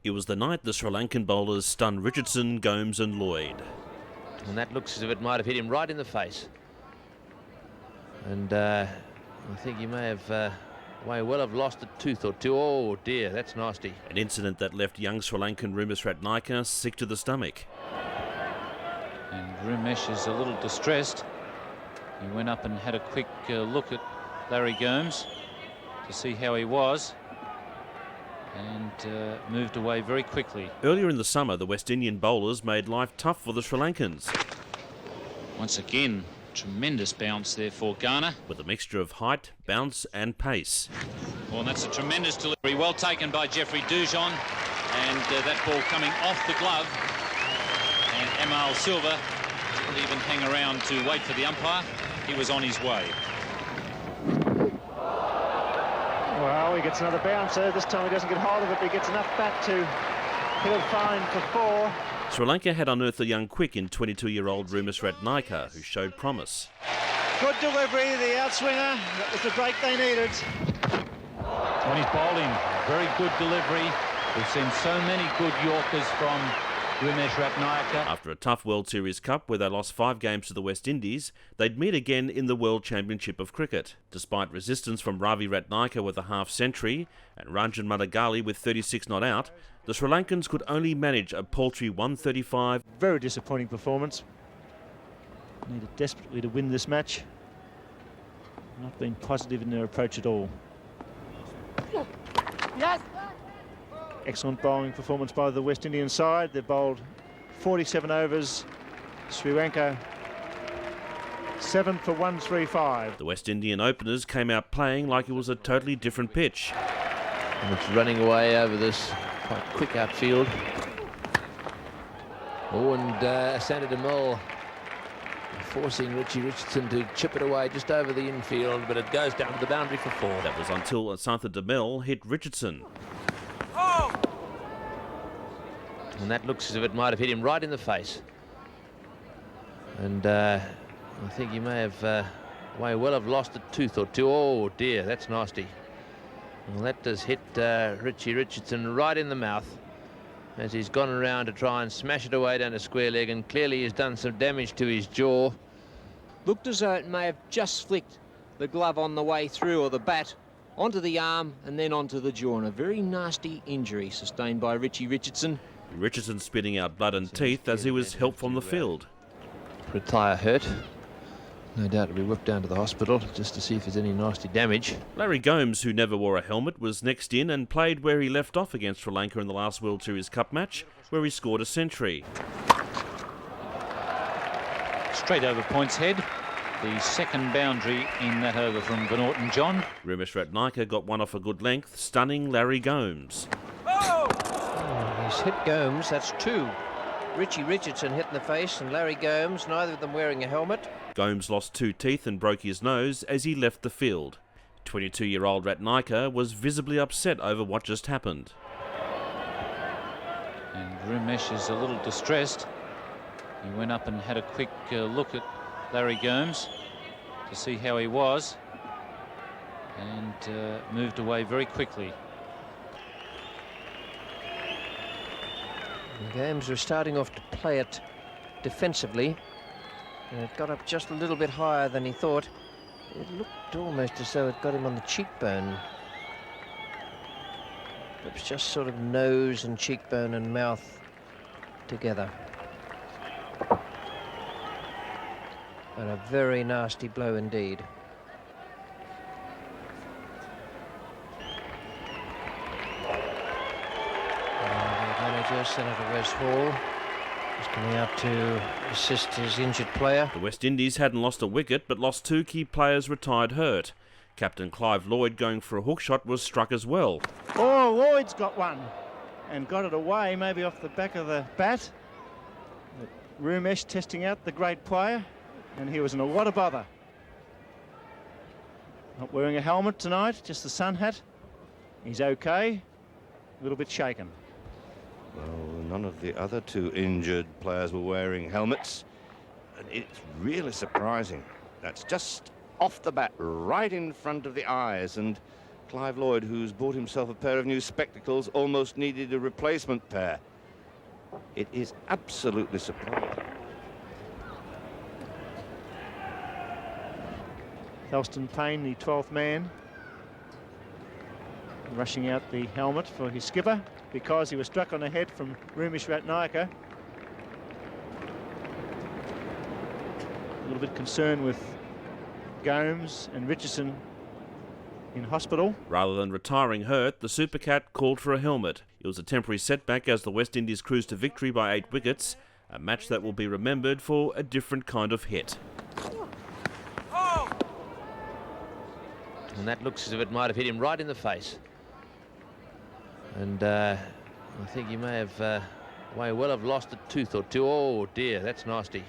It was the night the Sri Lankan bowlers stunned Richardson, Gomes and Lloyd. And that looks as if it might have hit him right in the face. And I think he may have may well have lost a tooth or two. Oh dear, that's nasty. An incident that left young Sri Lankan Rumesh Ratnayake sick to the stomach. And Rumesh is a little distressed. He went up and had a quick look at Larry Gomes to see how he was, and moved away very quickly. Earlier in the summer, the West Indian bowlers made life tough for the Sri Lankans. Once again, tremendous bounce there for Ghana. With a mixture of height, bounce and pace. Well, and that's a tremendous delivery. Well taken by Jeffrey Dujon. And that ball coming off the glove. And Amal Silva didn't even hang around to wait for the umpire. He was on his way. Well, he gets another bouncer. This time he doesn't get hold of it, but he gets enough back to hit a fine for 4. Sri Lanka had unearthed a young quick in 22-year-old Rumesh Ratnayake, who showed promise. Good delivery, the outswinger. That was the break they needed. When he's bowling, very good delivery. We've seen so many good Yorkers from Rumesh Ratnayake. After a tough World Series Cup where they lost 5 games to the West Indies, they'd meet again in the World Championship of Cricket. Despite resistance from Ravi Ratnayake with a half-century and Ranjan Madagali with 36 not out, the Sri Lankans could only manage a paltry 135. Very disappointing performance. Needed desperately to win this match. Not been positive in their approach at all. Yes. Excellent bowling performance by the West Indian side. They bowled 47 overs. Sri Lanka 7 for 135. The West Indian openers came out playing like it was a totally different pitch. And it's running away over this quite quick outfield. Oh, and Ashantha de Mel forcing Richie Richardson to chip it away just over the infield, but it goes down to the boundary for 4. That was until Ashantha de Mel hit Richardson. And that looks as if it might have hit him right in the face. And I think he may have may well have lost a tooth or two. Oh dear, that's nasty. Well, that does hit Richie Richardson right in the mouth as he's gone around to try and smash it away down a square leg, and clearly he's done some damage to his jaw. Looked as though it may have just flicked the glove on the way through, or the bat, onto the arm and then onto the jaw. And a very nasty injury sustained by Richie Richardson. Richardson spitting out blood and teeth as he was helped from the field. Retire hurt. No doubt he'll be whipped down to the hospital just to see if there's any nasty damage. Larry Gomes, who never wore a helmet, was next in and played where he left off against Sri Lanka in the last World Series Cup match, where he scored a century. Straight over points head. The second boundary in that over from Van Orton John. Rumesh Ratnayake got one off a good length, stunning Larry Gomes. He's hit Gomes, that's 2. Richie Richardson hit in the face and Larry Gomes, neither of them wearing a helmet. Gomes lost 2 teeth and broke his nose as he left the field. 22-year-old Ratnayake was visibly upset over what just happened. And Rumesh is a little distressed. He went up and had a quick look at Larry Gomes to see how he was, and moved away very quickly. The Games were starting off to play it defensively, and it got up just a little bit higher than he thought. It looked almost as though it got him on the cheekbone. It was just sort of nose and cheekbone and mouth together. And a very nasty blow indeed. Senator West Hall is coming out to assist his injured player. The West Indies hadn't lost a wicket but lost 2 key players retired hurt. Captain Clive Lloyd, going for a hook shot, was struck as well. Oh, Lloyd's got one and got it away, maybe off the back of the bat. Rumesh testing out the great player, and he was in a lot of bother. Not wearing a helmet tonight, just the sun hat. He's okay, a little bit shaken. Well, none of the other 2 injured players were wearing helmets, and it's really surprising. That's just off the bat, right in front of the eyes, and Clive Lloyd, who's bought himself a pair of new spectacles, almost needed a replacement pair. It is absolutely surprising. Helston Payne, the 12th man, rushing out the helmet for his skipper because he was struck on the head from Rumesh Ratnayake. A little bit concerned with Gomes and Richardson in hospital. Rather than retiring hurt, the Super Cat called for a helmet. It was a temporary setback as the West Indies cruised to victory by 8 wickets, a match that will be remembered for a different kind of hit. And that looks as if it might have hit him right in the face. And I think he may well have lost a tooth or two. Oh dear, that's nasty.